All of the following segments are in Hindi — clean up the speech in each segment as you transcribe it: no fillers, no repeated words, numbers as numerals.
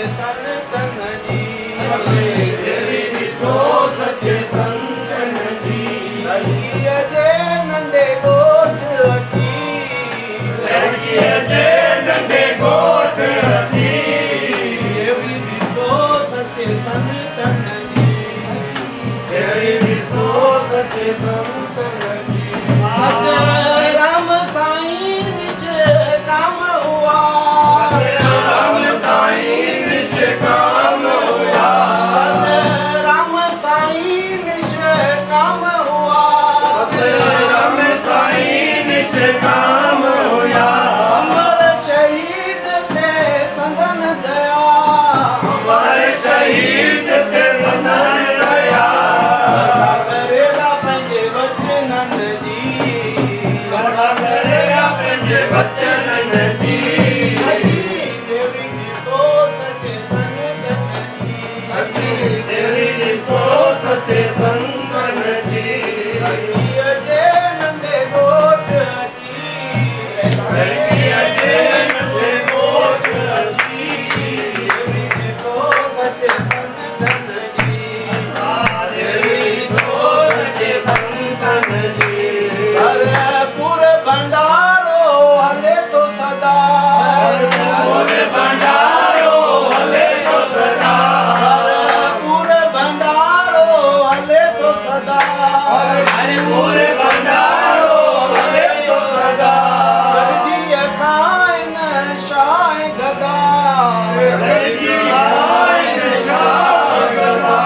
संतन जी तेरी ॾिसो सचे संतन जी लड़कीअ जे नंढे ॻोठ अची लड़कीअ जे नंढे ॻोठ अची देवी ॾिसो सचे संतन जी तेरी ॾिसो सचे संतन जी राम साईं निष्काम हुआ राम साईं निष्काम हुआ राम साईं निष्काम हुआ राम साईं निष्काम हुआ अमर शहीद थे संदन दया अमर शहीद ते संदन दया करेगा पंहिंजे वचनन जी गड़ा करेगा पंहिंजे वचनन जी देवी ॾिसो सचे संतन जी अची तेरी ॾिसो सचे संतन जी लड़कीअ जे नंढे ॻोठ अची लड़कीअ जे नंढे ॻोठ अची देवी ॾिसो सचे संतन जी तेरी ॾिसो सचे संतन जी भरपूर भंडारो हले तो सदा भरपूर भंडारो हले तो सदा भरपूर भंडारो हले तो सदा भरपूर भंडारो हले तो सदा गॾिजीअ खाइन शाह गदा गॾिजी आइन शाह गदा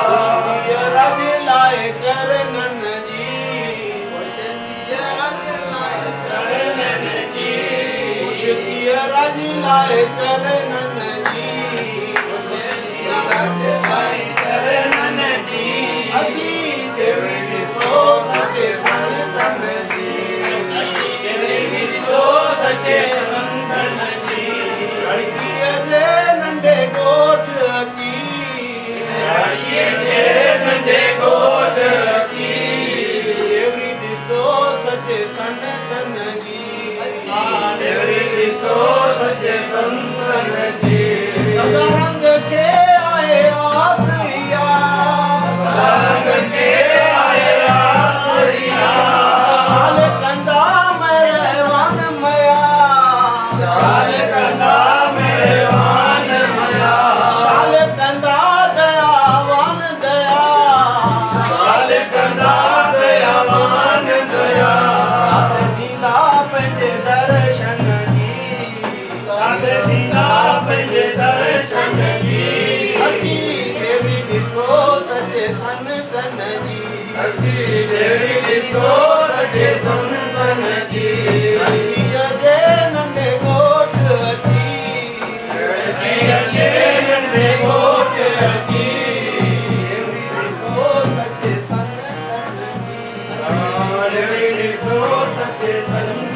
खुशकीअ रज लाए चरणन जी चरणन जी खुशकीअ रज लाए चरणन जी चरणन जी अजी देवी ॾिसो सचे संतन जी तेरी ॾिसो सचे संतन जी लड़कीअ जे नंढे ॻोठ अची लड़कीअ जे नंढे ॻोठ अची देवी ॾिसो सचे संतन जी तेरी ॾिसो सचे संतन जी सदारंग खे आहे आस इहा रंग के आए रासरिया शाल कंदा महिरबान मया शाल कंदा मेहरबान मया शाल कंदा दयावान दया शाल कंदा दयावान दया ॾींदा पंहिंजे दर्शन जी कांदे दीदा पंहिंजे दर्शन जी अची देवी ॾिसो सचे संतन जी अची तेरी ॾिसो सचे संतन जी लड़कीअ जे नंढे ॻोठ अची लड़कीअ जे नंढे ॻोठ अची देवी ॾिसो सचे संतन जी तेरी ॾिसो सचे संतन